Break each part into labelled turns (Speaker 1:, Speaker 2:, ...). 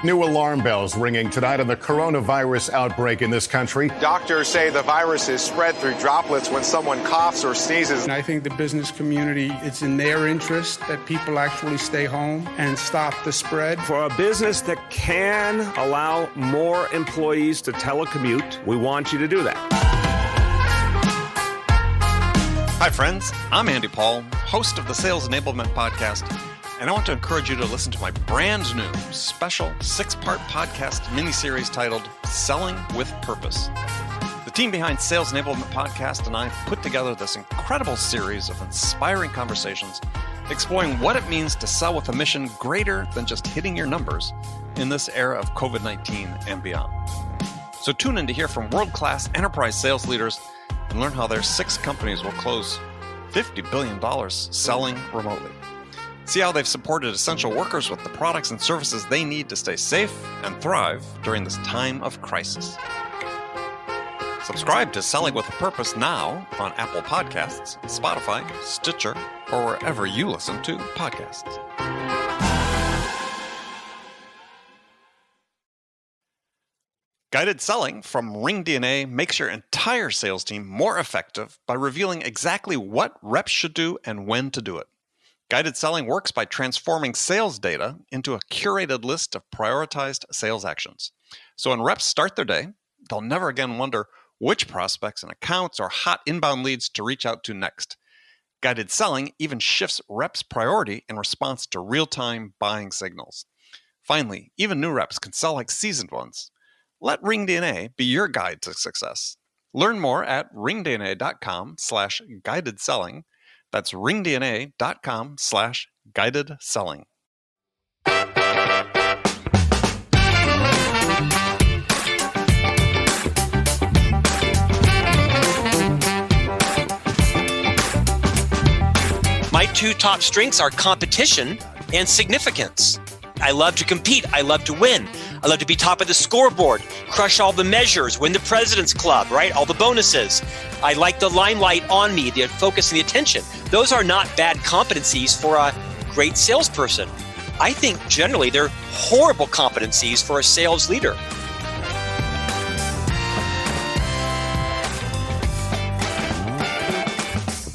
Speaker 1: New alarm bells ringing tonight on the coronavirus outbreak in this country.
Speaker 2: Doctors say the virus is spread through droplets when someone coughs or sneezes.
Speaker 3: And I think the business community, it's in their interest that people actually stay home and stop the spread.
Speaker 4: For a business that can allow more employees to telecommute, we want you to do that.
Speaker 5: Hi, friends. I'm Andy Paul, host of the Sales Enablement Podcast, and I want to encourage you to listen to my brand new special 6-part podcast miniseries titled Selling with Purpose. The team behind Sales Enablement Podcast and I put together this incredible series of inspiring conversations exploring what it means to sell with a mission greater than just hitting your numbers in this era of COVID-19 and beyond. So tune in to hear from world-class enterprise sales leaders and learn how their 6 companies will close $50 billion selling remotely. See how they've supported essential workers with the products and services they need to stay safe and thrive during this time of crisis. Subscribe to Selling with a Purpose now on Apple Podcasts, Spotify, Stitcher, or wherever you listen to podcasts. Guided selling from RingDNA makes your entire sales team more effective by revealing exactly what reps should do and when to do it. Guided selling works by transforming sales data into a curated list of prioritized sales actions. So when reps start their day, they'll never again wonder which prospects and accounts or hot inbound leads to reach out to next. Guided selling even shifts reps' priority in response to real-time buying signals. Finally, even new reps can sell like seasoned ones. Let RingDNA be your guide to success. Learn more at ringdna.com/guided selling. That's ringdna.com/guided selling.
Speaker 6: My 2 top strengths are competition and significance. I love to compete. I love to win. I love to be top of the scoreboard, crush all the measures, win the President's Club, right? All the bonuses. I like the limelight on me, the focus and the attention. Those are not bad competencies for a great salesperson. I think generally they're horrible competencies for a sales leader.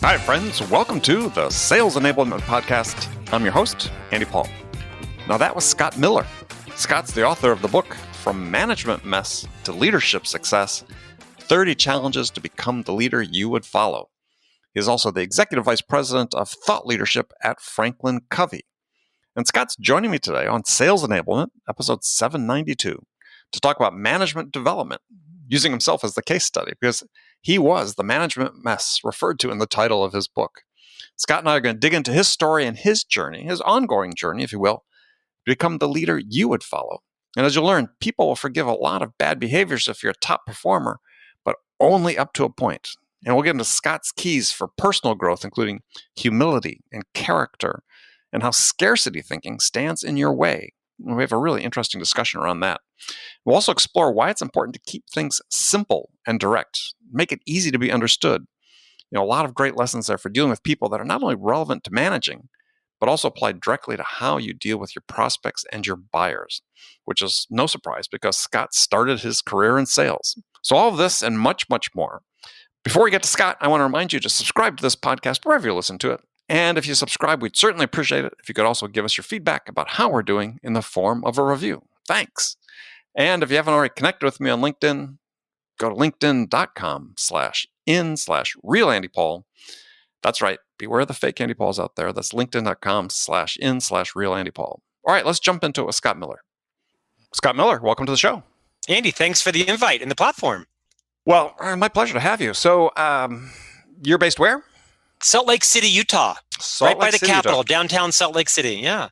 Speaker 5: Hi, friends. Welcome to the Sales Enablement Podcast. I'm your host, Andy Paul. Now, that was Scott Miller. Scott's the author of the book, From Management Mess to Leadership Success, 30 Challenges to Become the Leader You Would Follow. He is also the Executive Vice President of Thought Leadership at Franklin Covey. And Scott's joining me today on Sales Enablement, episode 792, to talk about management development, using himself as the case study, because he was the management mess referred to in the title of his book. Scott and I are going to dig into his story and his journey, his ongoing journey, if you will, to become the leader you would follow. And as you'll learn, people will forgive a lot of bad behaviors if you're a top performer, but only up to a point. And we'll get into Scott's keys for personal growth, including humility and character, and how scarcity thinking stands in your way. And we have a really interesting discussion around that. We'll also explore why it's important to keep things simple and direct, make it easy to be understood. A lot of great lessons there for dealing with people that are not only relevant to managing, but also applied directly to how you deal with your prospects and your buyers, which is no surprise because Scott started his career in sales. So all of this and much, much more. Before we get to Scott, I want to remind you to subscribe to this podcast wherever you listen to it. And if you subscribe, we'd certainly appreciate it if you could also give us your feedback about how we're doing in the form of a review. Thanks. And if you haven't already connected with me on LinkedIn, go to linkedin.com/in/real-Andy-Paul. That's right. Beware the fake Andy Pauls out there. That's linkedin.com/in/real-Andy-Paul. All right, let's jump into it with Scott Miller. Scott Miller, welcome to the show.
Speaker 6: Andy, thanks for the invite and the platform.
Speaker 5: Well, my pleasure to have you. So you're based where?
Speaker 6: Salt Lake City, Utah. Right by the Capitol, downtown Salt Lake City. Yeah.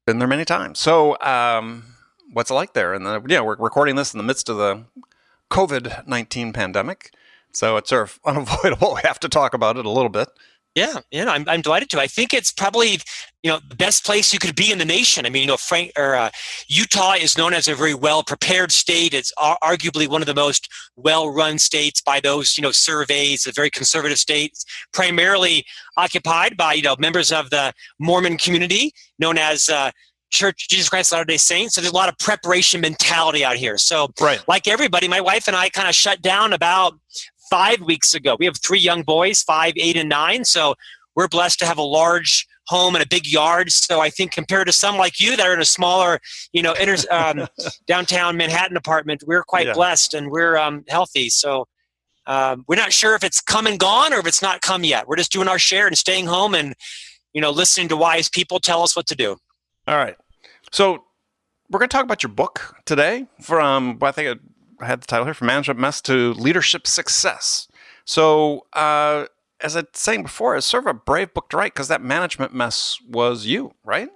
Speaker 5: Been there many times. So what's it like there? And we're recording this in the midst of the COVID-19 pandemic. So it's sort of unavoidable. We have to talk about it a little bit.
Speaker 6: Yeah, I'm delighted to. I think it's probably the best place you could be in the nation. I mean, Utah is known as a very well prepared state. It's arguably one of the most well run states by those surveys. A very conservative state, primarily occupied by members of the Mormon community, known as Church of Jesus Christ of Latter-day Saints. So there's a lot of preparation mentality out here. So
Speaker 5: Right.
Speaker 6: like everybody, my wife and I kind of shut down about 5 weeks ago. We have 3 young boys, 5, 8, and 9. So we're blessed to have a large home and a big yard. So I think compared to some like you that are in a smaller, downtown Manhattan apartment, we're quite blessed and we're healthy. So we're not sure if it's come and gone or if it's not come yet. We're just doing our share and staying home and, listening to wise people tell us what to do.
Speaker 5: All right. So we're going to talk about your book today from, I think I had the title here, From Management Mess to Leadership Success. So as I was saying before, it's sort of a brave book to write because that management mess was you, right?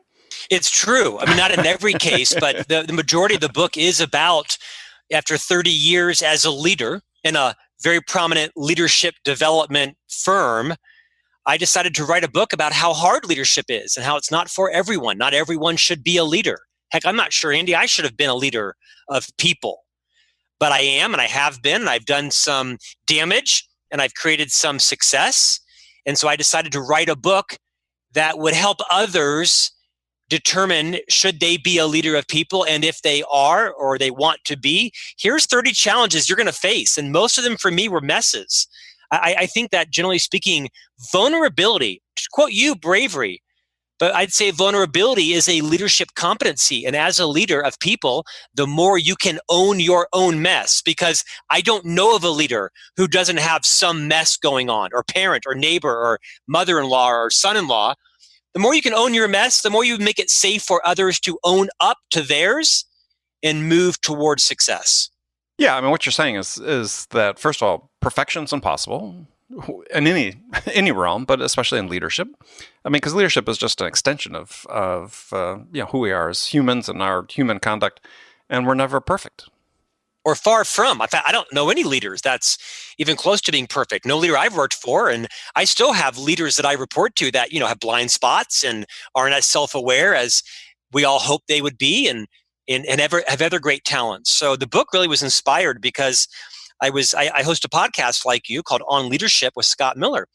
Speaker 6: It's true. I mean, not in every case, but the majority of the book is about, after 30 years as a leader in a very prominent leadership development firm, I decided to write a book about how hard leadership is and how it's not for everyone. Not everyone should be a leader. Heck, I'm not sure, Andy, I should have been a leader of people. But I am, and I have been, and I've done some damage, and I've created some success. And so I decided to write a book that would help others determine should they be a leader of people, and if they are or they want to be, here's 30 challenges you're going to face. And most of them for me were messes. I think that generally speaking, vulnerability, to quote you, bravery, but I'd say vulnerability is a leadership competency. And as a leader of people, the more you can own your own mess, because I don't know of a leader who doesn't have some mess going on, or parent or neighbor or mother-in-law or son-in-law. The more you can own your mess, the more you make it safe for others to own up to theirs and move towards success.
Speaker 5: Yeah, I mean, what you're saying is that, first of all, perfection's impossible in any realm, but especially in leadership. I mean, because leadership is just an extension of who we are as humans and our human conduct, and we're never perfect.
Speaker 6: Or far from. In fact, I don't know any leaders that's even close to being perfect. No leader I've worked for, and I still have leaders that I report to that have blind spots and aren't as self-aware as we all hope they would be, and have other great talents. So the book really was inspired because I host a podcast like you called On Leadership with Scott Miller.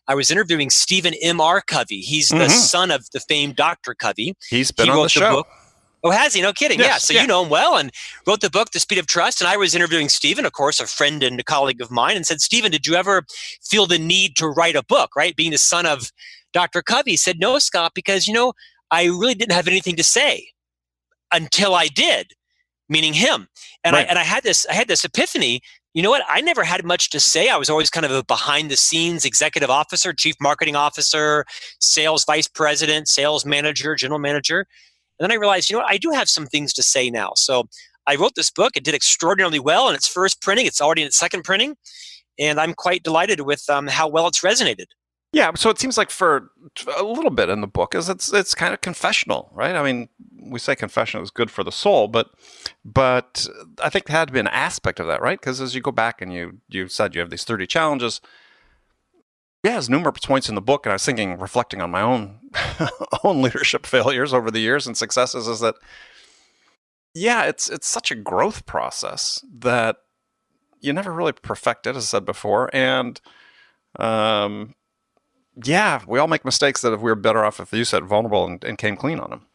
Speaker 6: I was interviewing Stephen M.R. Covey. He's the son of the famed Dr. Covey.
Speaker 5: He's been on the show.
Speaker 6: Book. Oh, has he? No kidding.
Speaker 5: Yes,
Speaker 6: yeah. So you know him well, and wrote the book, The Speed of Trust. And I was interviewing Stephen, of course, a friend and a colleague of mine, and said, Stephen, did you ever feel the need to write a book, right? Being the son of Dr. Covey. He said, no, Scott, because, I really didn't have anything to say until I did, meaning him. And
Speaker 5: right.
Speaker 6: I had this epiphany. You know what? I never had much to say. I was always kind of a behind the scenes executive officer, chief marketing officer, sales vice president, sales manager, general manager. And then I realized, I do have some things to say now. So I wrote this book. It did extraordinarily well in its first printing. It's already in its second printing. And I'm quite delighted with how well it's resonated.
Speaker 5: Yeah, so it seems like for a little bit in the book it's kind of confessional, right? I mean, we say confession is good for the soul, but I think there had to be an aspect of that, right? Because as you go back and you said you have these 30 challenges, there's numerous points in the book, and I was reflecting on my own own leadership failures over the years and successes, is that it's such a growth process that you never really perfect it, as I said before, and we all make mistakes that if we were better off if you said vulnerable and came clean on them.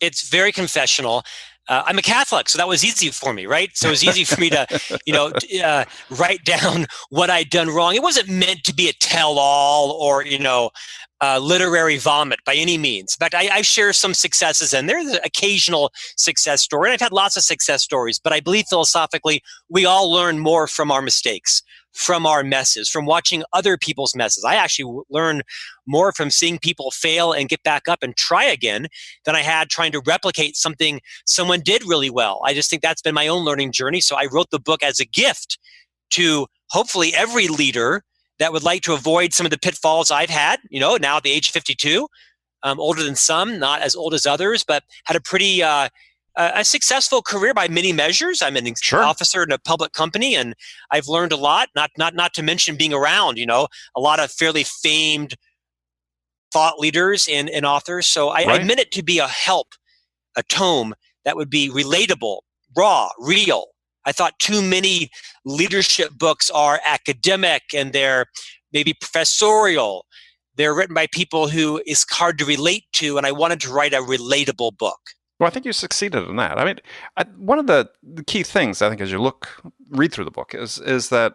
Speaker 6: It's very confessional. I'm a Catholic, so that was easy for me, right? So it was easy for me to, write down what I'd done wrong. It wasn't meant to be a tell-all or, literary vomit by any means. In fact, I share some successes, and there's an occasional success story. And I've had lots of success stories, but I believe philosophically, we all learn more from our mistakes, from our messes, from watching other people's messes. I actually learn more from seeing people fail and get back up and try again than I had trying to replicate something someone did really well. I just think that's been my own learning journey. So I wrote the book as a gift to hopefully every leader that would like to avoid some of the pitfalls I've had, now at the age of 52, older than some, not as old as others, but had a pretty a successful career by many measures. I'm an officer in a public company, and I've learned a lot, not to mention being around, a lot of fairly famed thought leaders and authors. So I meant it to be a help, a tome that would be relatable, raw, real. I thought too many leadership books are academic and they're maybe professorial. They're written by people who is hard to relate to, and I wanted to write a relatable book.
Speaker 5: Well, I think you succeeded in that. I mean, one of the key things I think as you read through the book is that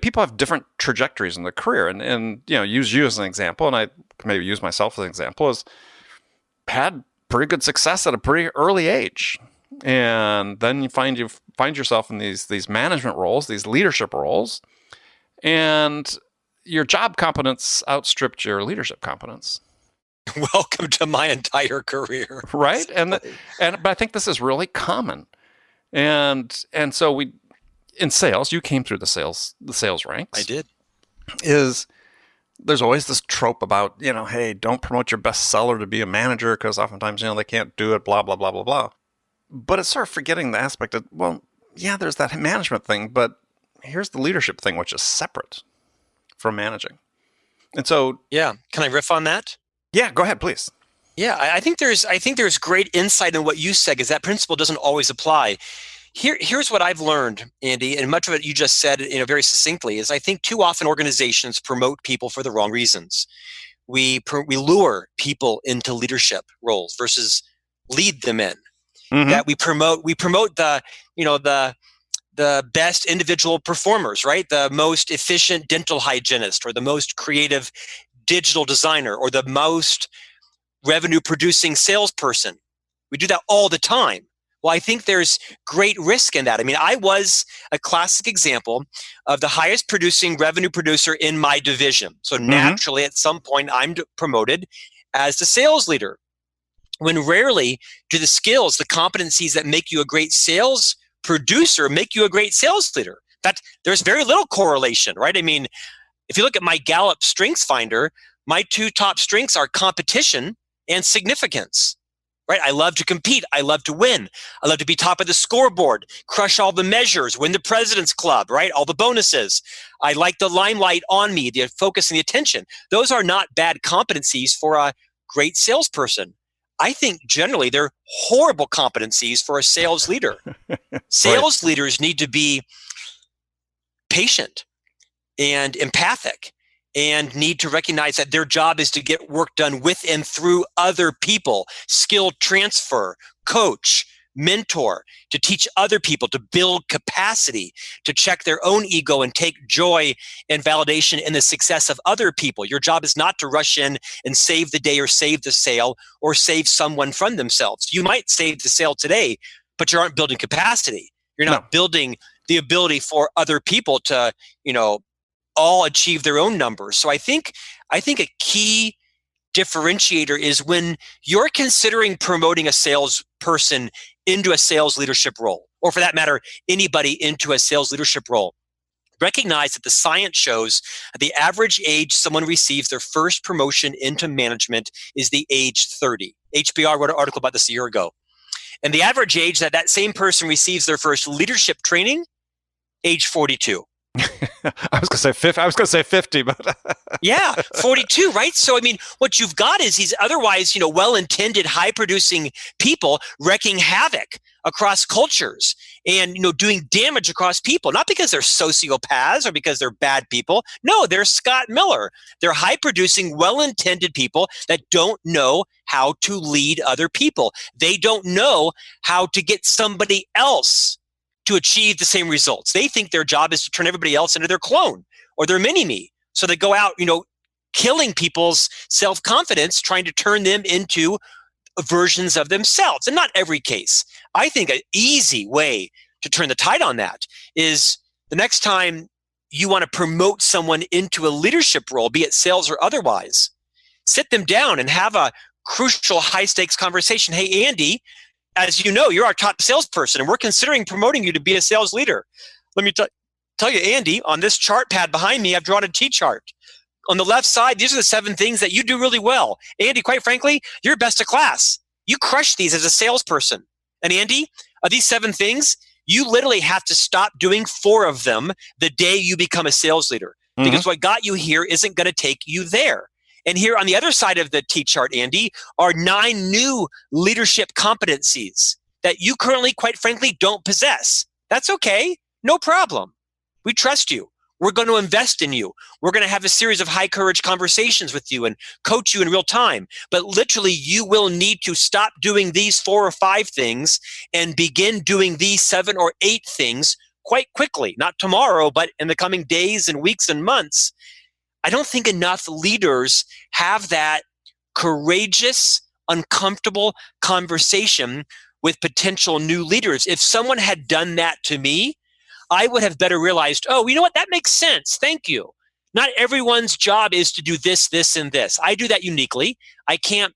Speaker 5: people have different trajectories in their career, and use you as an example, and I maybe use myself as an example, is had pretty good success at a pretty early age, and then you find yourself in these management roles, these leadership roles, and your job competence outstripped your leadership competence.
Speaker 6: Welcome to my entire career.
Speaker 5: Right? But I think this is really common. And so in sales, you came through the sales ranks.
Speaker 6: I did.
Speaker 5: There's always this trope about, hey, don't promote your best seller to be a manager because oftentimes, they can't do it, blah, blah, blah, blah, blah. But it's sort of forgetting the aspect of, well, yeah, there's that management thing, but here's the leadership thing, which is separate from managing. And so... Yeah.
Speaker 6: Can I riff on that?
Speaker 5: Yeah, go ahead, please.
Speaker 6: Yeah, I think there's great insight in what you said, because that principle doesn't always apply. Here's what I've learned, Andy, and much of it you just said, very succinctly, is I think too often organizations promote people for the wrong reasons. We lure people into leadership roles versus lead them in. Mm-hmm. That we promote the best individual performers, right? The most efficient dental hygienist, or the most creative digital designer, or the most revenue producing salesperson. We do that all the time. Well, I think there's great risk in that. I mean, I was a classic example of the highest producing revenue producer in my division. So naturally, at some point, I'm promoted as the sales leader. When rarely do the skills, the competencies that make you a great sales producer make you a great sales leader. There's very little correlation, right? I mean, if you look at my Gallup Strengths Finder, my two top strengths are competition and significance, right? I love to compete. I love to win. I love to be top of the scoreboard, crush all the measures, win the President's Club, right? All the bonuses. I like the limelight on me, the focus and the attention. Those are not bad competencies for a great salesperson. I think generally they're horrible competencies for a sales leader. Sales leaders need to be patient and empathic, and need to recognize that their job is to get work done with and through other people, skill transfer, coach, mentor, to teach other people, to build capacity, to check their own ego and take joy and validation in the success of other people. Your job is not to rush in and save the day or save the sale or save someone from themselves. You might save the sale today, but you aren't building capacity. You're not building the ability for other people to, all achieve their own numbers. So I think a key differentiator is when you're considering promoting a salesperson into a sales leadership role, or for that matter, anybody into a sales leadership role. Recognize that the science shows that the average age someone receives their first promotion into management is the age 30. HBR wrote an article about this a year ago. And the average age that same person receives their first leadership training, age 42.
Speaker 5: I was going to say 50, but
Speaker 6: yeah, 42, right? So, I mean, what you've got is these otherwise, well-intended, high-producing people wreaking havoc across cultures and, doing damage across people, not because they're sociopaths or because they're bad people. No, they're Scott Miller. They're high-producing, well-intended people that don't know how to lead other people. They don't know how to get somebody else to achieve the same results. They think their job is to turn everybody else into their clone or their mini-me. So they go out, killing people's self-confidence, trying to turn them into versions of themselves. And not every case. I think an easy way to turn the tide on that is the next time you want to promote someone into a leadership role, be it sales or otherwise, sit them down and have a crucial high-stakes conversation. Hey, Andy, as you know, you're our top salesperson, and we're considering promoting you to be a sales leader. Let me tell you, Andy, on this chart pad behind me, I've drawn a T-chart. On the left side, these are the 7 things that you do really well. Andy, quite frankly, you're best of class. You crush these as a salesperson. And Andy, of these 7 things, you literally have to stop doing 4 of them the day you become a sales leader. Because what got you here isn't going to take you there. And here on the other side of the T-chart, Andy, are 9 new leadership competencies that you currently, quite frankly, don't possess. That's okay. No problem. We trust you. We're going to invest in you. We're going to have a series of high courage conversations with you and coach you in real time. But literally, you will need to stop doing these 4 or 5 things and begin doing these 7 or 8 things quite quickly. Not tomorrow, but in the coming days and weeks and months. I don't think enough leaders have that courageous, uncomfortable conversation with potential new leaders. If someone had done that to me, I would have better realized, oh, you know what? That makes sense. Thank you. Not everyone's job is to do this, this, and this. I do that uniquely. I can't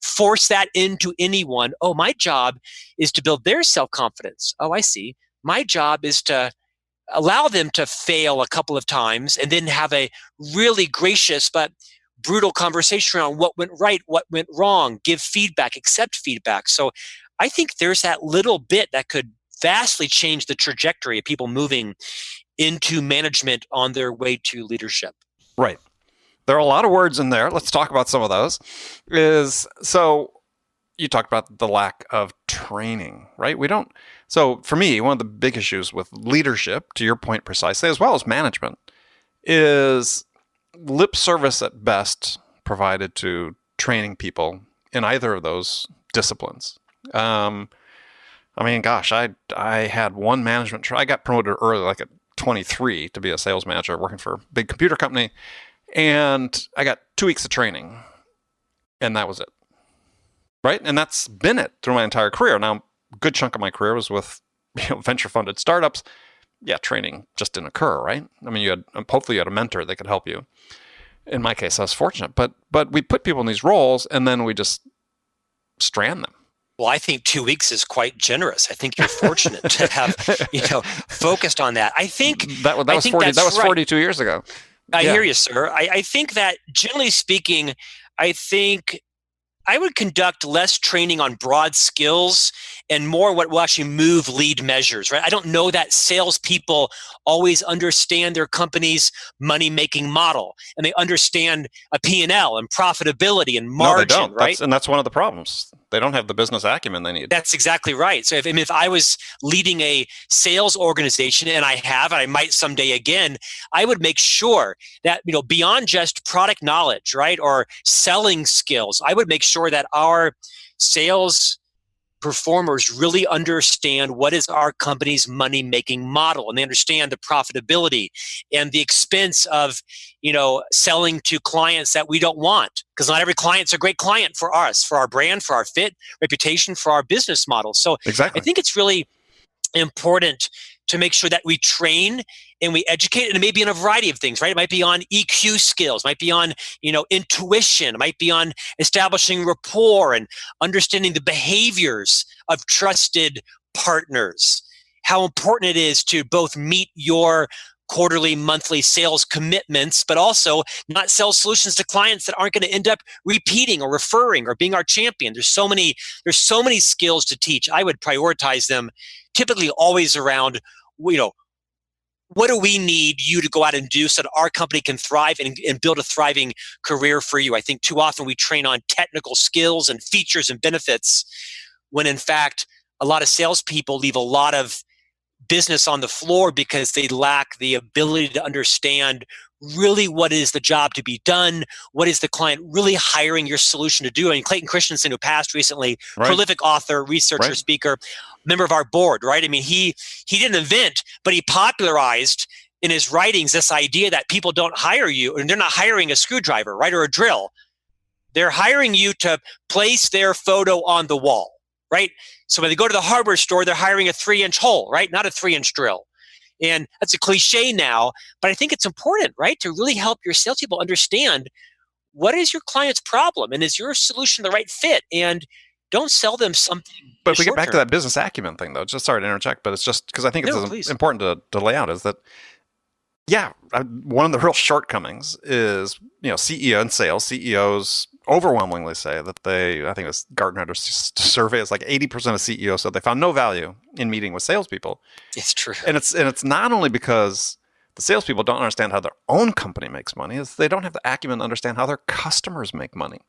Speaker 6: force that into anyone. Oh, my job is to build their self-confidence. Oh, I see. My job is to allow them to fail a couple of times and then have a really gracious but brutal conversation around what went right, what went wrong, give feedback, accept feedback. So I think there's that little bit that could vastly change the trajectory of people moving into management on their way to leadership.
Speaker 5: Right. There are a lot of words in there. Let's talk about some of those. So you talked about the lack of training, right? So for me, one of the big issues with leadership, to your point precisely, as well as management, is lip service at best provided to training people in either of those disciplines. I mean, gosh, I had one management. I got promoted early, like at 23, to be a sales manager working for a big computer company, and I got 2 weeks of training, and that was it. Right, and that's been it through my entire career. Now, a good chunk of my career was with venture-funded startups. Yeah, training just didn't occur, right? I mean, hopefully you had a mentor that could help you. In my case, I was fortunate, but we put people in these roles, and then we just strand them.
Speaker 6: Well, I think 2 weeks is quite generous. I think you're fortunate to have, focused on that. I think
Speaker 5: that was 40. That was 42 years ago.
Speaker 6: I hear you, sir. I think that generally speaking, I think I would conduct less training on broad skills and more what will actually move lead measures, right? I don't know that salespeople always understand their company's money-making model, and they understand a P&L and profitability and margin,
Speaker 5: no, they don't.
Speaker 6: Right?
Speaker 5: That's one of the problems. They don't have the business acumen they need.
Speaker 6: That's exactly right. So if I was leading a sales organization, and I might someday again, I would make sure that, beyond just product knowledge, right, or selling skills, I would make sure that our sales performers really understand what is our company's money-making model, and they understand the profitability and the expense of, selling to clients that we don't want, because not every client's a great client for us, for our brand, for our fit, reputation, for our business model. So
Speaker 5: exactly.
Speaker 6: I think it's really important to make sure that we train and we educate, and it may be on a variety of things, right? It might be on EQ skills, might be on, intuition, it might be on establishing rapport and understanding the behaviors of trusted partners, how important it is to both meet your quarterly, monthly sales commitments, but also not sell solutions to clients that aren't going to end up repeating or referring or being our champion. There's so many skills to teach. I would prioritize them typically always around, what do we need you to go out and do so that our company can thrive and build a thriving career for you? I think too often we train on technical skills and features and benefits when in fact a lot of salespeople leave a lot of business on the floor because they lack the ability to understand really what is the job to be done, what is the client really hiring your solution to do. I mean, Clayton Christensen, who passed recently,
Speaker 5: right.
Speaker 6: Prolific author, researcher,
Speaker 5: right.
Speaker 6: speaker, member of our board, right? I mean, he didn't invent, but he popularized in his writings this idea that people don't hire you, and they're not hiring a screwdriver, right, or a drill. They're hiring you to place their photo on the wall, right? So when they go to the hardware store, they're hiring a 3-inch hole, right? Not a 3-inch drill. And that's a cliche now, but I think it's important, right, to really help your salespeople understand what is your client's problem and is your solution the right fit, and don't sell them something.
Speaker 5: But if we get back to that business acumen thing, though, just sorry to interject, but it's just because I think it's important to lay out is that, one of the real shortcomings is, CEO and sales, CEOs overwhelmingly say that I think this Gartner had a survey, it's like 80% of CEOs said they found no value in meeting with salespeople.
Speaker 6: It's true.
Speaker 5: And it's not only because the salespeople don't understand how their own company makes money, it's they don't have the acumen to understand how their customers make money.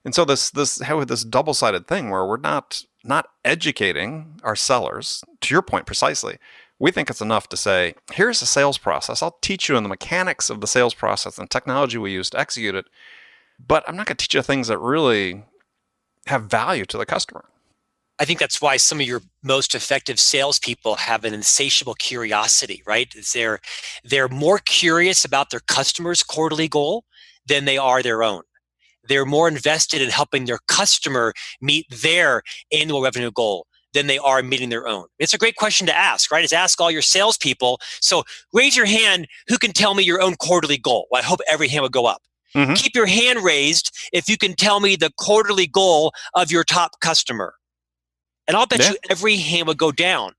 Speaker 5: And so this double-sided thing where we're not educating our sellers, to your point precisely, we think it's enough to say, here's the sales process. I'll teach you in the mechanics of the sales process and technology we use to execute it, but I'm not going to teach you things that really have value to the customer.
Speaker 6: I think that's why some of your most effective salespeople have an insatiable curiosity, right? They're more curious about their customer's quarterly goal than they are their own. They're more invested in helping their customer meet their annual revenue goal than they are meeting their own. It's a great question to ask, right? Is ask all your salespeople. So raise your hand who can tell me your own quarterly goal. Well, I hope every hand would go up. Mm-hmm. Keep your hand raised if you can tell me the quarterly goal of your top customer. And I'll bet you every hand would go down.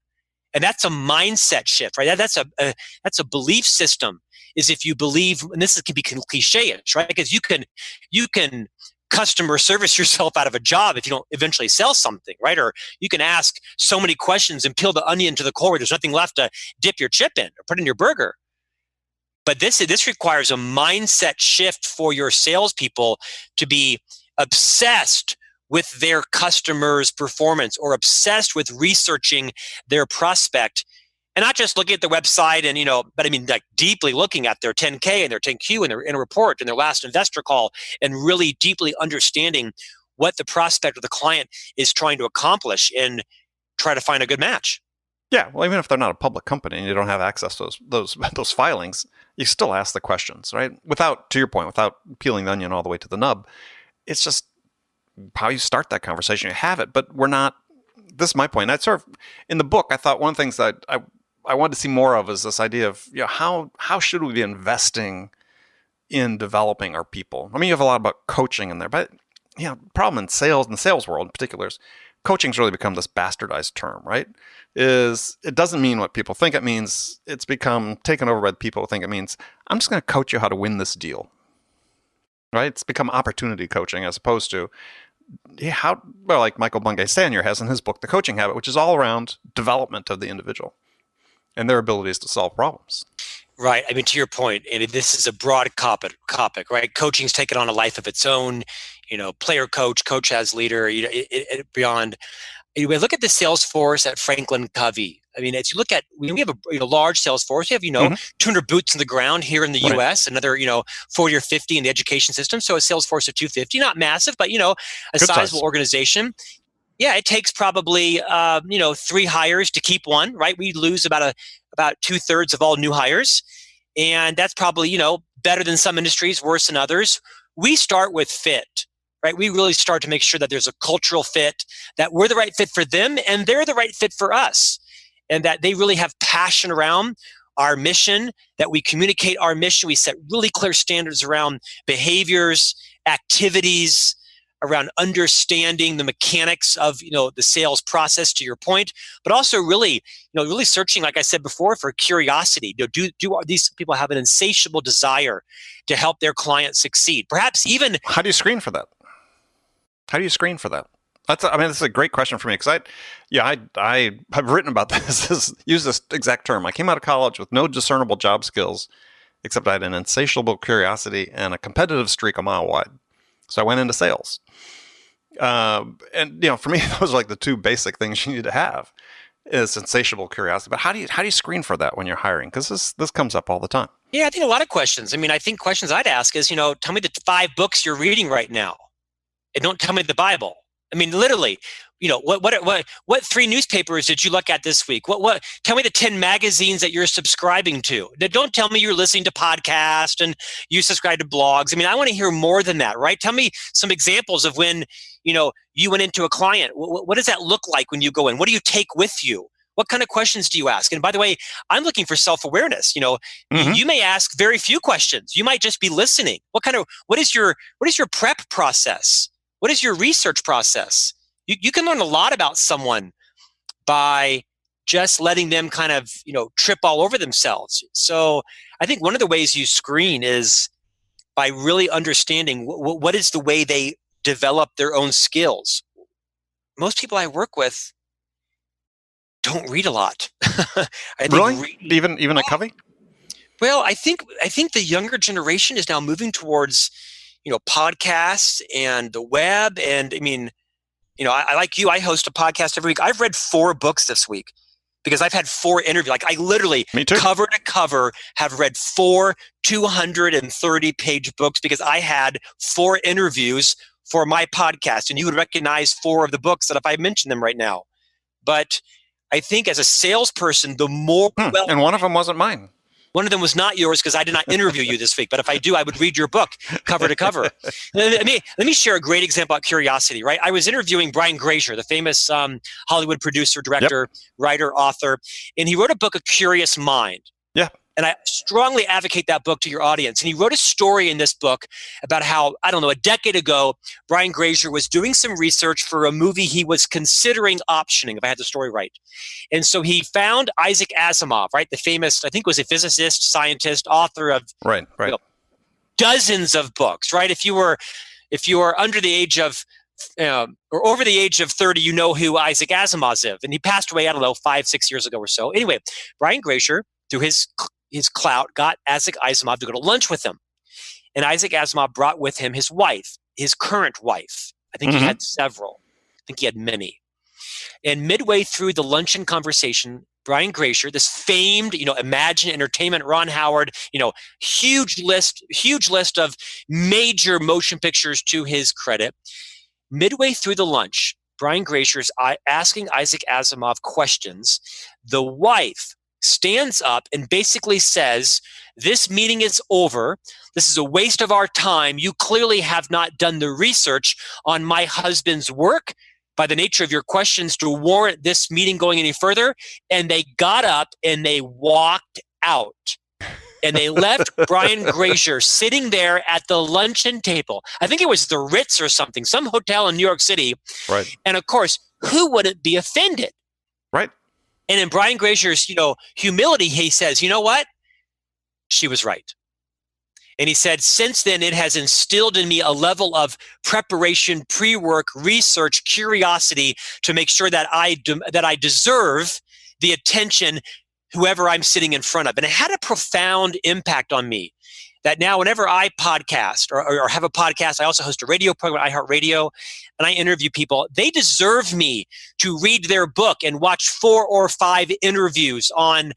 Speaker 6: And that's a mindset shift, right? That's a belief system. Is if you believe, and this can be cliche-ish, right? Because you can customer service yourself out of a job if you don't eventually sell something, right? Or you can ask so many questions and peel the onion to the core where there's nothing left to dip your chip in or put in your burger. But this requires a mindset shift for your salespeople to be obsessed with their customer's performance or obsessed with researching their prospect. And not just looking at the website and, but I mean, like deeply looking at their 10K and their 10Q and their in report and their last investor call and really deeply understanding what the prospect or the client is trying to accomplish and try to find a good match.
Speaker 5: Yeah. Well, even if they're not a public company and you don't have access to those filings, you still ask the questions, right? Without, to your point, without peeling the onion all the way to the nub. It's just how you start that conversation. You have it, but we're not, this is my point. I sort of, in the book, I thought one of the things that I wanted to see more of is this idea of how should we be investing in developing our people? I mean, you have a lot about coaching in there, but the problem in sales, in the sales world in particular, is coaching's really become this bastardized term, right? It doesn't mean what people think it means. It's become taken over by the people who think it means, I'm just going to coach you how to win this deal, right? It's become opportunity coaching as opposed to like Michael Bungay-Stanier has in his book, The Coaching Habit, which is all around development of the individual and their abilities to solve problems.
Speaker 6: Right. I mean, to your point, and this is a broad topic, right? Coaching's taken on a life of its own, player coach as leader, beyond. We look at the sales force at Franklin Covey. I mean, as you look at, we have a large sales force. We have, 200 boots in the ground here in the U.S., another, 40 or 50 in the education system. So a sales force of 250, not massive, but, a sizable organization. Yeah, it takes probably 3 hires to keep one, right? We lose about 2/3 of all new hires, and that's probably better than some industries, worse than others. We start with fit, right? We really start to make sure that there's a cultural fit, that we're the right fit for them, and they're the right fit for us, and that they really have passion around our mission, that we communicate our mission. We set really clear standards around behaviors, activities, around understanding the mechanics of the sales process, to your point, but also really searching, like I said before, for curiosity. Do these people have an insatiable desire to help their clients succeed? Perhaps even.
Speaker 5: How do you screen for that? This is a great question for me because I have written about this, use this exact term. I came out of college with no discernible job skills, except I had an insatiable curiosity and a competitive streak a mile wide. So I went into sales. And for me, those are like the 2 basic things you need to have is insatiable curiosity. But how do you screen for that when you're hiring? Because this comes up all the time.
Speaker 6: Yeah, I think a lot of questions. I mean, I think questions I'd ask is, tell me the 5 books you're reading right now. And don't tell me the Bible. I mean, literally, what 3 newspapers did you look at this week? Tell me the 10 magazines that you're subscribing to. Now, don't tell me you're listening to podcasts and you subscribe to blogs. I mean, I want to hear more than that, right? Tell me some examples of when, you went into a client. What does that look like when you go in? What do you take with you? What kind of questions do you ask? And by the way, I'm looking for self-awareness. You may ask very few questions. You might just be listening. What is your prep process? What is your research process? You can learn a lot about someone by just letting them kind of, trip all over themselves. So I think one of the ways you screen is by really understanding what is the way they develop their own skills. Most people I work with don't read a lot.
Speaker 5: Really? Even at Covey?
Speaker 6: Well, I think the younger generation is now moving towards podcasts and the web. And I mean, I like you, I host a podcast every week. I've read 4 books this week. because I've had 4 interviews. Like I literally,
Speaker 5: Me too.
Speaker 6: cover to cover, have read 4 230-page books because I had 4 interviews for my podcast. And you would recognize 4 of the books that if I mention them right now. But I think as a salesperson, the more
Speaker 5: and one of them wasn't mine.
Speaker 6: One of them was not yours because I did not interview you this week. But if I do, I would read your book cover to cover. Let me share a great example about curiosity, right? I was interviewing Brian Grazer, the famous Hollywood producer, director, writer, author, and he wrote a book, A Curious Mind.
Speaker 5: Yeah.
Speaker 6: And I strongly advocate that book to your audience. And he wrote a story in this book about how, I don't know, a decade ago, Brian Grazer was doing some research for a movie he was considering optioning, if I had the story right. And so he found Isaac Asimov, right? The famous, I think was a physicist, scientist, author of
Speaker 5: Right.
Speaker 6: dozens of books, right? If you were under the age of, or over the age of 30, you know who Isaac Asimov is. And he passed away, I don't know, 5-6 years ago or so. Anyway, Brian Grazer, through his clout, got Isaac Asimov to go to lunch with him. And Isaac Asimov brought with him his wife, his current wife. I think he had several. I think he had many. And midway through the luncheon conversation, Brian Grazer, this famed, Imagine Entertainment, Ron Howard, huge list of major motion pictures to his credit. Midway through the lunch, Brian Grazer's asking Isaac Asimov questions. The wife stands up and basically says, "This meeting is over. This is a waste of our time. You clearly have not done the research on my husband's work by the nature of your questions to warrant this meeting going any further." And they got up and they walked out. And they left Brian Grazer sitting there at the luncheon table. I think it was the Ritz or something, some hotel in New York City.
Speaker 5: Right.
Speaker 6: And of course, who wouldn't be offended?
Speaker 5: Right.
Speaker 6: And in Brian Grazer's, humility, he says, "You know what? She was right." And he said, "Since then, it has instilled in me a level of preparation, pre-work, research, curiosity to make sure that I deserve the attention whoever I'm sitting in front of." And it had a profound impact on me that now whenever I podcast or have a podcast, I also host a radio program at iHeartRadio, and I interview people. They deserve me to read their book and watch 4 or 5 interviews on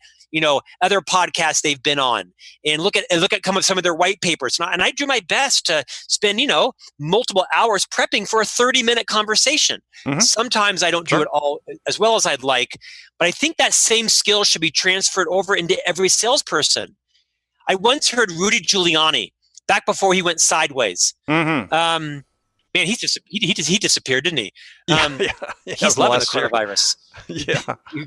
Speaker 6: other podcasts they've been on, and look at some of their white papers. And I do my best to spend multiple hours prepping for a 30-minute conversation. Sometimes I don't do it all as well as I'd like, but I think that same skill should be transferred over into every salesperson. I once heard Rudy Giuliani, back before he went sideways. Man, he disappeared, didn't he? He's loving the coronavirus.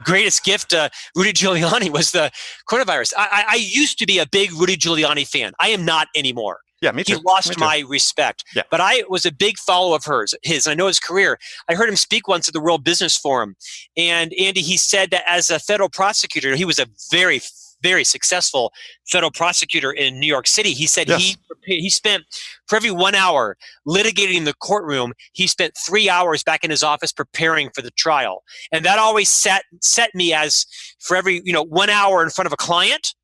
Speaker 6: Greatest gift Rudy Giuliani was the coronavirus. I used to be a big Rudy Giuliani fan. I am not anymore.
Speaker 5: Yeah, me too.
Speaker 6: He lost my respect. Yeah. But I was a big follower of his. I know his career. I heard him speak once at the World Business Forum. And Andy, he said that as a federal prosecutor, he was a very, very successful federal prosecutor in New York City. He said he spent, for every 1 hour litigating in the courtroom, he spent 3 hours back in his office preparing for the trial. And that always set me as, for every 1 hour in front of a client,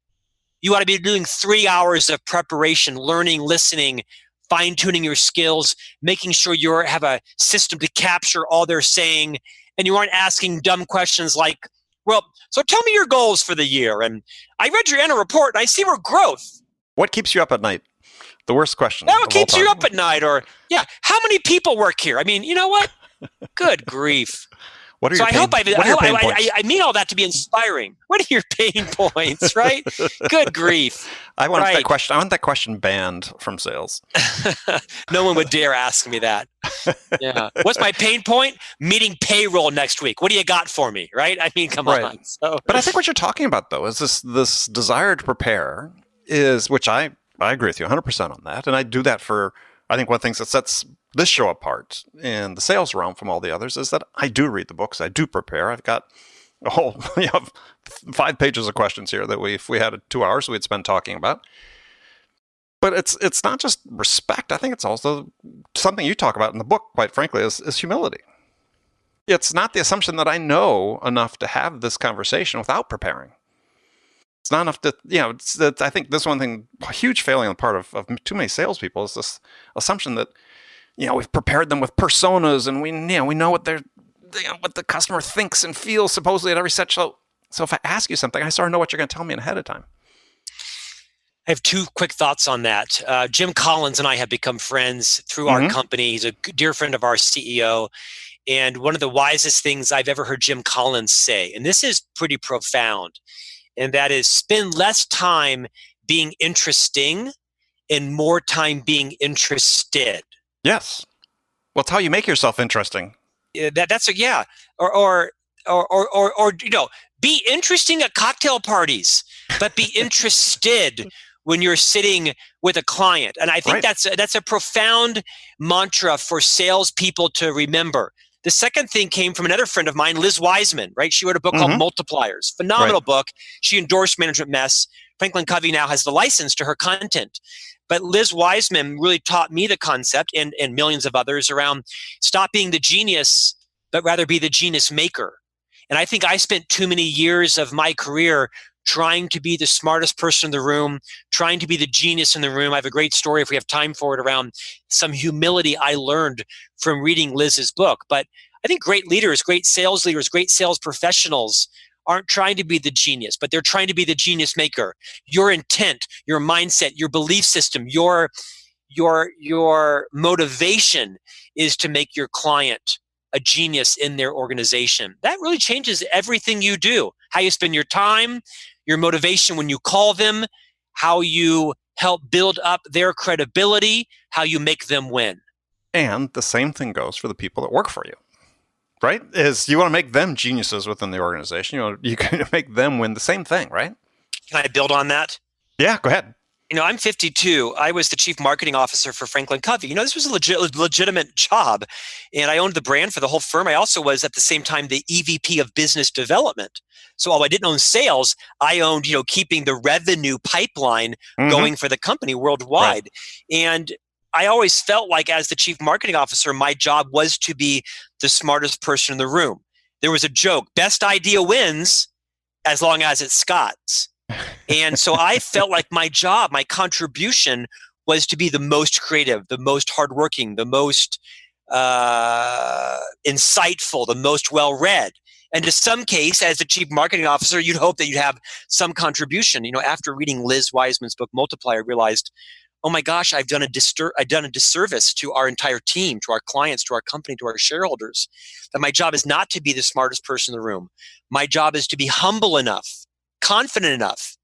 Speaker 6: you ought to be doing 3 hours of preparation, learning, listening, fine-tuning your skills, making sure you have a system to capture all they're saying, and you aren't asking dumb questions like, "Well, so tell me your goals for the year. And I read your annual report and I see we're growth."
Speaker 5: What keeps you up at night? The worst question.
Speaker 6: What keeps you up at night? Or, how many people work here? I mean, you know what? Good grief.
Speaker 5: What are your
Speaker 6: I mean all that to be inspiring. What are your pain points, right? Good grief.
Speaker 5: I want that question. I want that question banned from sales.
Speaker 6: No one would dare ask me that. Yeah. What's my pain point? Meeting payroll next week. What do you got for me? Right? I mean, come on. So.
Speaker 5: But I think what you're talking about, though, is this desire to prepare is, which I agree with you 100% on that. And I do that for, I think one of the things that sets this show apart in the sales realm from all the others is that I do read the books. I do prepare. I've got a whole 5 pages of questions here that if we had 2 hours, we'd spend talking about. But it's not just respect. I think it's also something you talk about in the book, quite frankly, is humility. It's not the assumption that I know enough to have this conversation without preparing. It's not enough to, I think this one thing, a huge failing on the part of too many salespeople is this assumption that, we've prepared them with personas and we know what what the customer thinks and feels supposedly at every set. So So if I ask you something, I sort of know what you're going to tell me ahead of time.
Speaker 6: I have two quick thoughts on that. Jim Collins and I have become friends through our company. He's a dear friend of our CEO. And one of the wisest things I've ever heard Jim Collins say, and this is pretty profound, and that is spend less time being interesting and more time being interested.
Speaker 5: Yes. Well, it's how you make yourself interesting.
Speaker 6: Or be interesting at cocktail parties, but be interested when you're sitting with a client. And I think that's a profound mantra for salespeople to remember. The second thing came from another friend of mine, Liz Wiseman, right? She wrote a book called Multipliers. Phenomenal book. She endorsed Management Mess. Franklin Covey now has the license to her content. But Liz Wiseman really taught me the concept, and millions of others, around stop being the genius, but rather be the genius maker. And I think I spent too many years of my career trying to be the smartest person in the room, trying to be the genius in the room. I have a great story, if we have time for it, around some humility I learned from reading Liz's book. But I think great leaders, great sales professionals aren't trying to be the genius, but they're trying to be the genius maker. Your intent, your mindset, your belief system, your motivation is to make your client a genius in their organization. That really changes everything you do. How you spend your time, your motivation when you call them, how you help build up their credibility, how you make them win.
Speaker 5: And the same thing goes for the people that work for you, right? Is you want to make them geniuses within the organization. You can make them win. The same thing, right?
Speaker 6: Can I build on that?
Speaker 5: Yeah, go ahead.
Speaker 6: I'm 52. I was the chief marketing officer for Franklin Covey. This was a legitimate job, and I owned the brand for the whole firm. I also was, at the same time, the EVP of business development. So while I didn't own sales, I owned, keeping the revenue pipeline going for the company worldwide. Right. And I always felt like, as the chief marketing officer, my job was to be the smartest person in the room. There was a joke: best idea wins, as long as it's Scott's. And so I felt like my job, my contribution, was to be the most creative, the most hardworking, the most insightful, the most well-read. And to some case, as the chief marketing officer, you'd hope that you'd have some contribution. After reading Liz Wiseman's book, Multiplier, I realized, oh my gosh, I've done a disservice to our entire team, to our clients, to our company, to our shareholders. That my job is not to be the smartest person in the room. My job is to be humble enough, confident enough,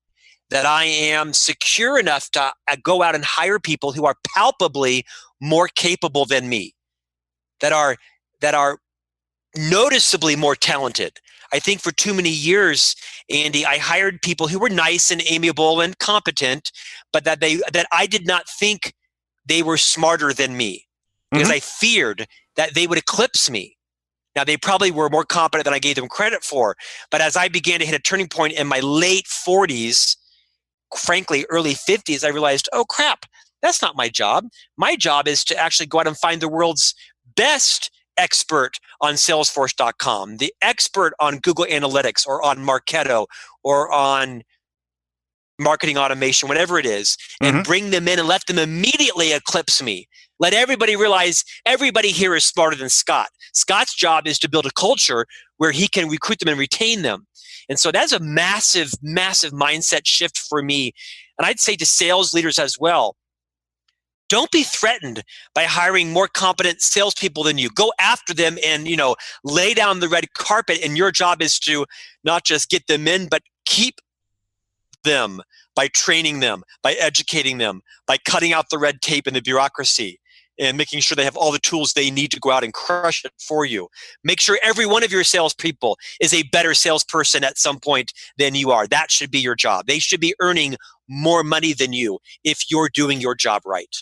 Speaker 6: that I am secure enough to go out and hire people who are palpably more capable than me, that are noticeably more talented. I think for too many years, Andy, I hired people who were nice and amiable and competent, but that I did not think they were smarter than me, because I feared that they would eclipse me. Now, they probably were more competent than I gave them credit for, but as I began to hit a turning point in my late 40s, frankly, early 50s, I realized, oh crap, that's not my job. My job is to actually go out and find the world's best expert on Salesforce.com, the expert on Google Analytics, or on Marketo, or on marketing automation, whatever it is, and bring them in and let them immediately eclipse me. Let everybody realize everybody here is smarter than Scott. Scott's job is to build a culture where he can recruit them and retain them. And so that's a massive, massive mindset shift for me. And I'd say to sales leaders as well, don't be threatened by hiring more competent salespeople than you. Go after them and, lay down the red carpet. And your job is to not just get them in, but keep them by training them, by educating them, by cutting out the red tape and the bureaucracy, and making sure they have all the tools they need to go out and crush it for you. Make sure every one of your salespeople is a better salesperson at some point than you are. That should be your job. They should be earning more money than you if you're doing your job right.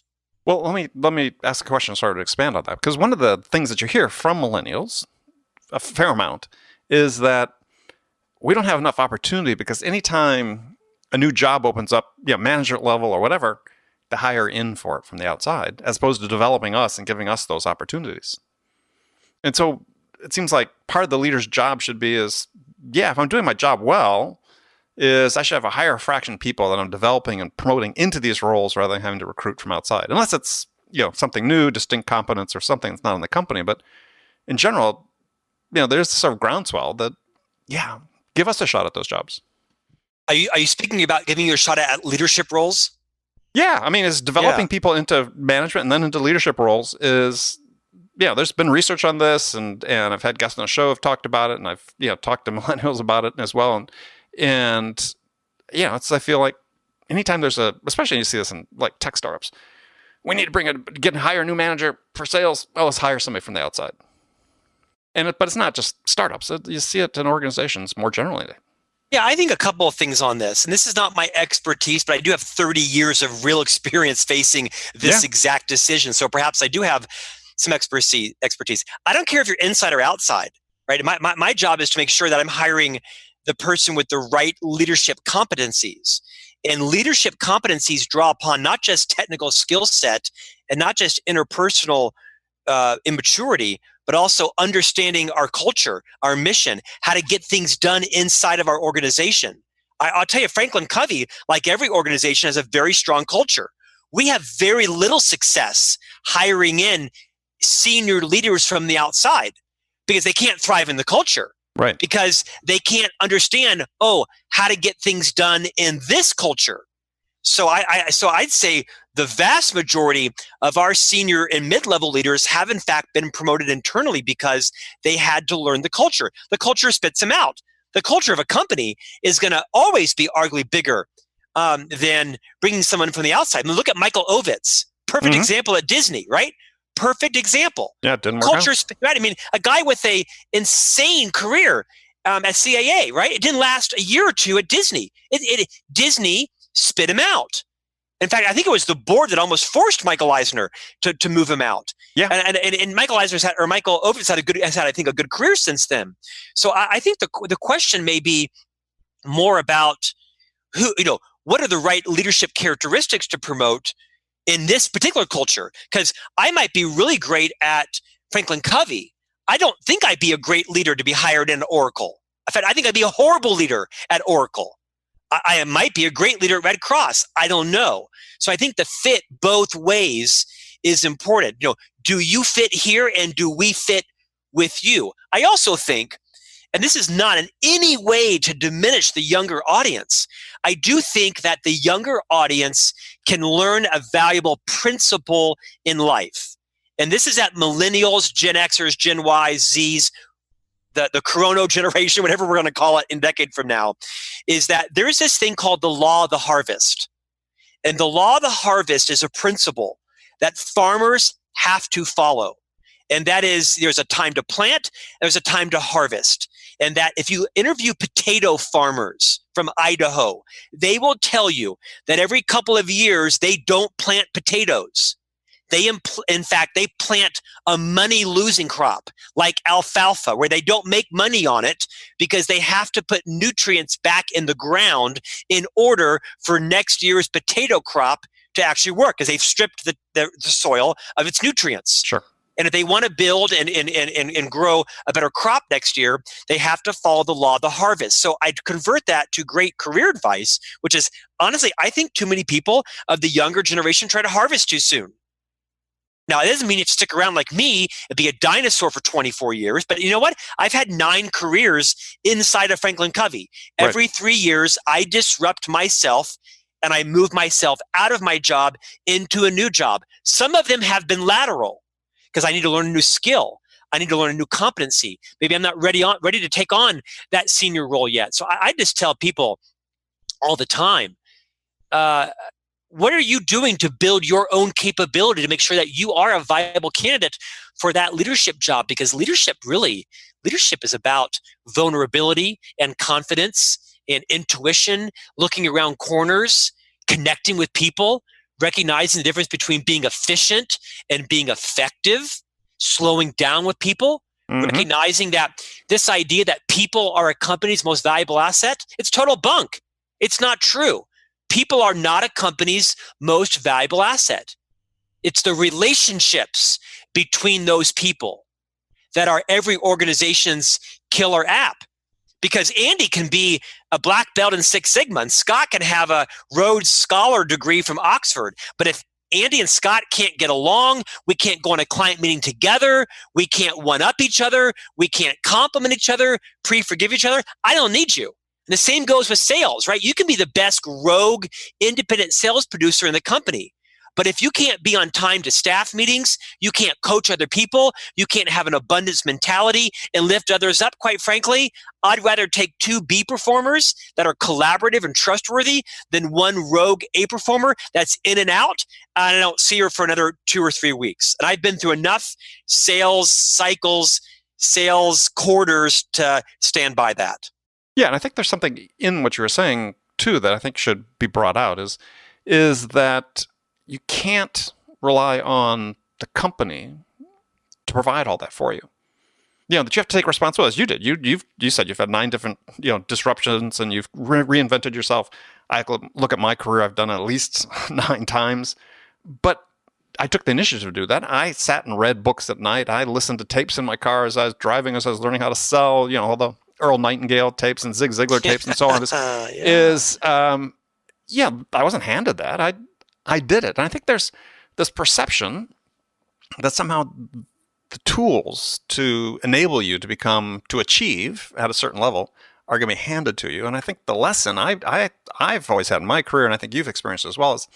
Speaker 5: Well, let me ask a question, sort of expand on that, because one of the things that you hear from millennials, a fair amount, is that we don't have enough opportunity, because anytime a new job opens up, manager level or whatever, to hire in for it from the outside, as opposed to developing us and giving us those opportunities. And so it seems like part of the leader's job should be if I'm doing my job well, is I should have a higher fraction of people that I'm developing and promoting into these roles rather than having to recruit from outside. Unless it's, something new, distinct competence, or something that's not in the company. But in general, there's this sort of groundswell that, give give us a shot at those jobs.
Speaker 6: Are you speaking about giving you a shot at leadership roles?
Speaker 5: Yeah, I mean, is developing people into management and then into leadership roles is, there's been research on this, and I've had guests on the show have talked about it, and I've talked to millennials about it as well, and I feel like anytime there's especially you see this in like tech startups, we need to hire a new manager for sales. Oh, let's hire somebody from the outside. But it's not just startups. You see it in organizations more generally.
Speaker 6: Yeah, I think a couple of things on this, and this is not my expertise, but I do have 30 years of real experience facing this exact decision. So perhaps I do have some expertise. I don't care if you're inside or outside, right? My job is to make sure that I'm hiring the person with the right leadership competencies. And leadership competencies draw upon not just technical skill set and not just interpersonal immaturity, but also understanding our culture, our mission, how to get things done inside of our organization. I'll tell you, Franklin Covey, like every organization, has a very strong culture. We have very little success hiring in senior leaders from the outside because they can't thrive in the culture.
Speaker 5: Right.
Speaker 6: Because they can't understand, how to get things done in this culture. So I'd say the vast majority of our senior and mid-level leaders have in fact been promoted internally because they had to learn the culture. The culture spits them out. The culture of a company is going to always be arguably bigger than bringing someone from the outside. I mean, look at Michael Ovitz, perfect example at Disney, right? Perfect example.
Speaker 5: Yeah, it didn't work out.
Speaker 6: Right? I mean, a guy with a insane career at CAA, right? It didn't last a year or two at Disney. Disney spit him out. In fact, I think it was the board that almost forced Michael Eisner to move him out.
Speaker 5: Yeah,
Speaker 6: and Michael Ovitz has had, I think, a good career since then. So I think the question may be more about what are the right leadership characteristics to promote in this particular culture? Because I might be really great at Franklin Covey. I don't think I'd be a great leader to be hired in Oracle. In fact, I think I'd be a horrible leader at Oracle. I might be a great leader at Red Cross. I don't know. So I think the fit both ways is important. Do you fit here and do we fit with you? I also think, and this is not in any way to diminish the younger audience, I do think that the younger audience can learn a valuable principle in life. And this is at millennials, Gen Xers, Gen Y, Zs, the Corona generation, whatever we're going to call it in a decade from now, is that there is this thing called the law of the harvest. And the law of the harvest is a principle that farmers have to follow. And that is, there's a time to plant, there's a time to harvest. And that if you interview potato farmers from Idaho, they will tell you that every couple of years, they don't plant potatoes. In fact, they plant a money-losing crop like alfalfa, where they don't make money on it because they have to put nutrients back in the ground in order for next year's potato crop to actually work, because they've stripped the soil of its nutrients.
Speaker 5: Sure.
Speaker 6: And if they want to build and grow a better crop next year, they have to follow the law of the harvest. So I'd convert that to great career advice, which is, honestly, I think too many people of the younger generation try to harvest too soon. Now, it doesn't mean you have to stick around like me and be a dinosaur for 24 years. But you know what? I've had 9 careers inside of Franklin Covey. Every 3 years, I disrupt myself and I move myself out of my job into a new job. Some of them have been lateral because I need to learn a new skill. I need to learn a new competency. Maybe I'm not ready to take on that senior role yet. So I just tell people all the time, what are you doing to build your own capability to make sure that you are a viable candidate for that leadership job? Because leadership is about vulnerability and confidence and intuition, looking around corners, connecting with people, recognizing the difference between being efficient and being effective, slowing down with people, recognizing that this idea that people are a company's most valuable asset, it's total bunk. It's not true. People are not a company's most valuable asset. It's the relationships between those people that are every organization's killer app. Because Andy can be a black belt in Six Sigma, and Scott can have a Rhodes Scholar degree from Oxford. But if Andy and Scott can't get along. We can't go on a client meeting together. We can't one-up each other. We can't compliment each other, forgive each other. I don't need you. And the same goes with sales, right? You can be the best rogue independent sales producer in the company. But if you can't be on time to staff meetings, you can't coach other people, you can't have an abundance mentality and lift others up, quite frankly, I'd rather take 2 B performers that are collaborative and trustworthy than one rogue A performer that's in and out, and I don't see her for another 2 or 3 weeks. And I've been through enough sales cycles, sales quarters to stand by that.
Speaker 5: Yeah, and I think there's something in what you were saying, too, that I think should be brought out is that you can't rely on the company to provide all that for you. That you have to take responsibility, as you did. You said you've had 9 different disruptions, and you've reinvented yourself. I look at my career; I've done it at least 9 times. But I took the initiative to do that. I sat and read books at night. I listened to tapes in my car as I was driving, as I was learning how to sell. All the Earl Nightingale tapes and Zig Ziglar tapes and so on. I wasn't handed that. I did it. And I think there's this perception that somehow the tools to enable you to achieve at a certain level are going to be handed to you. And I think the lesson I've always had in my career, and I think you've experienced as well, is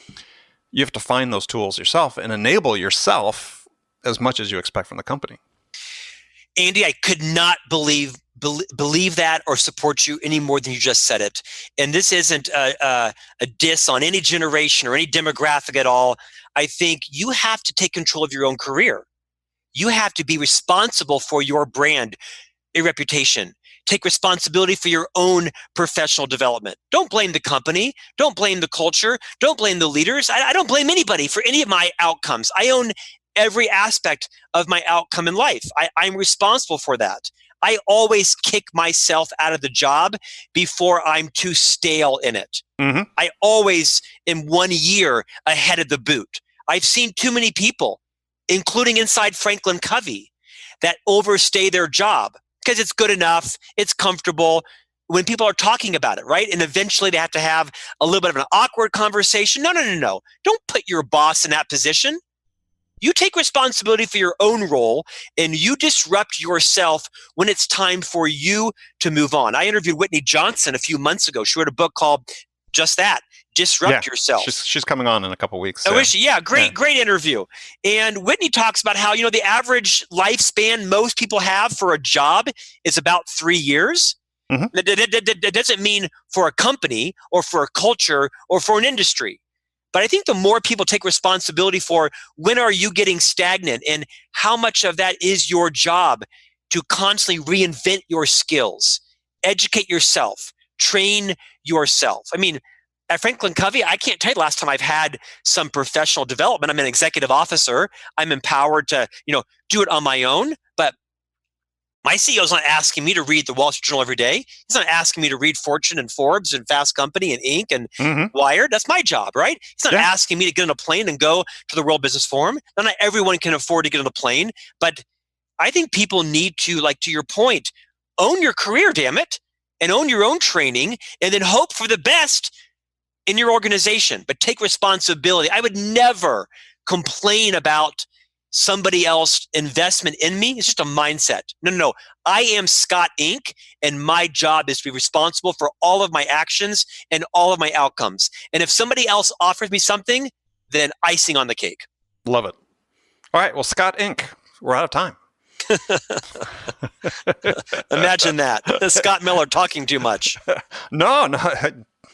Speaker 5: you have to find those tools yourself and enable yourself as much as you expect from the company.
Speaker 6: Andy, I could not believe that or support you any more than you just said it. And this isn't a diss on any generation or any demographic at all. I think you have to take control of your own career. You have to be responsible for your brand, your reputation. Take responsibility for your own professional development. Don't blame the company. Don't blame the culture. Don't blame the leaders. I don't blame anybody for any of my outcomes. I own every aspect of my outcome in life. I'm responsible for that. I always kick myself out of the job before I'm too stale in it. Mm-hmm. I always am 1 year ahead of the boot. I've seen too many people, including inside Franklin Covey, that overstay their job because it's good enough, it's comfortable when people are talking about it, right? And eventually they have to have a little bit of an awkward conversation. No. Don't put your boss in that position. You take responsibility for your own role and you disrupt yourself when it's time for you to move on. I interviewed Whitney Johnson a few months ago. She wrote a book called just that, Disrupt Yourself.
Speaker 5: She's coming on in a couple of weeks.
Speaker 6: Oh, is she? Yeah, great interview. And Whitney talks about how, the average lifespan most people have for a job is about 3 years. Mm-hmm. That doesn't mean for a company or for a culture or for an industry. But I think the more people take responsibility for when are you getting stagnant and how much of that is your job to constantly reinvent your skills, educate yourself, train yourself. I mean, at Franklin Covey, I can't tell you the last time I've had some professional development. I'm an executive officer. I'm empowered to, do it on my own. But my CEO's not asking me to read the Wall Street Journal every day. He's not asking me to read Fortune and Forbes and Fast Company and Inc. and Wired. That's my job, right? He's not asking me to get on a plane and go to the World Business Forum. Not everyone can afford to get on a plane. But I think people need to, to your point, own your career, damn it, and own your own training, and then hope for the best in your organization. But take responsibility. I would never complain about somebody else's investment in me. It's just a mindset. No. I am Scott Inc. and my job is to be responsible for all of my actions and all of my outcomes. And if somebody else offers me something, then icing on the cake.
Speaker 5: Love it. All right. Well, Scott Inc., we're out of time.
Speaker 6: Imagine that. Scott Miller talking too much.
Speaker 5: No.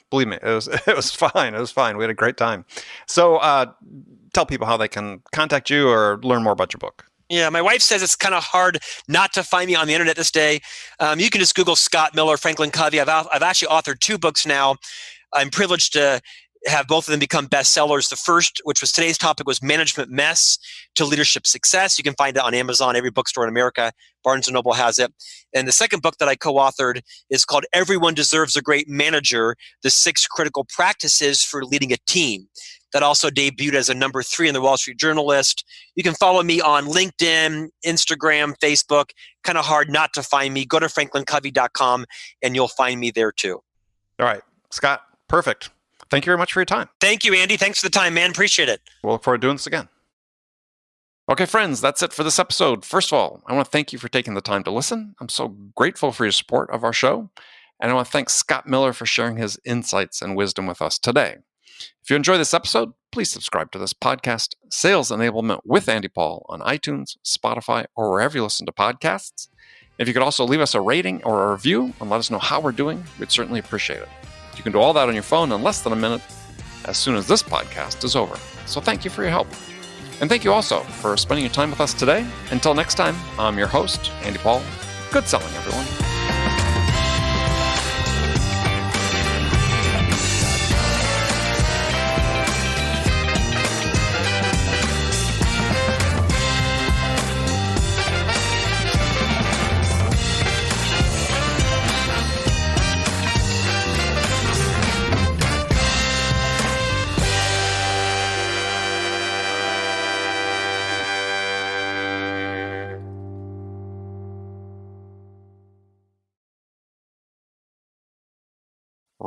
Speaker 5: Believe me, it was fine. It was fine. We had a great time. So tell people how they can contact you or learn more about your book.
Speaker 6: Yeah, my wife says it's kind of hard not to find me on the internet this day. You can just Google Scott Miller, Franklin Covey. I've actually authored 2 books now. I'm privileged to have both of them become bestsellers. The first, which was today's topic, was Management Mess to Leadership Success. You can find it on Amazon, every bookstore in America. Barnes & Noble has it. And the second book that I co-authored is called Everyone Deserves a Great Manager, The 6 Critical Practices for Leading a Team. That also debuted as a number 3 in the Wall Street Journal list. You can follow me on LinkedIn, Instagram, Facebook. Kind of hard not to find me. Go to franklincovey.com and you'll find me there too.
Speaker 5: All right, Scott, perfect. Thank you very much for your time.
Speaker 6: Thank you, Andy. Thanks for the time, man. Appreciate it.
Speaker 5: We'll look forward to doing this again. Okay, friends, that's it for this episode. First of all, I want to thank you for taking the time to listen. I'm so grateful for your support of our show. And I want to thank Scott Miller for sharing his insights and wisdom with us today. If you enjoy this episode, please subscribe to this podcast, Sales Enablement with Andy Paul, on iTunes, Spotify, or wherever you listen to podcasts. If you could also leave us a rating or a review and let us know how we're doing, we'd certainly appreciate it. You can do all that on your phone in less than a minute as soon as this podcast is over. So thank you for your help. And thank you also for spending your time with us today. Until next time, I'm your host, Andy Paul. Good selling, everyone.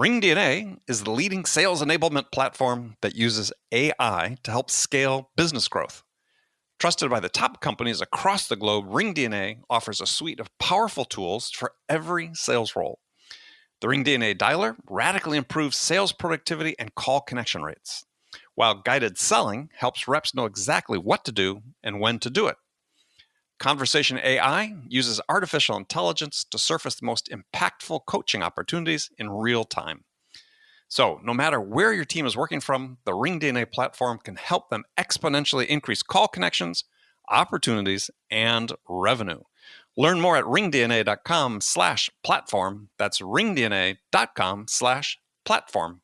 Speaker 5: RingDNA is the leading sales enablement platform that uses AI to help scale business growth. Trusted by the top companies across the globe, RingDNA offers a suite of powerful tools for every sales role. The RingDNA Dialer radically improves sales productivity and call connection rates, while guided selling helps reps know exactly what to do and when to do it. Conversation AI uses artificial intelligence to surface the most impactful coaching opportunities in real time. So, no matter where your team is working from, the RingDNA platform can help them exponentially increase call connections, opportunities, and revenue. Learn more at ringdna.com/platform. That's ringdna.com/platform.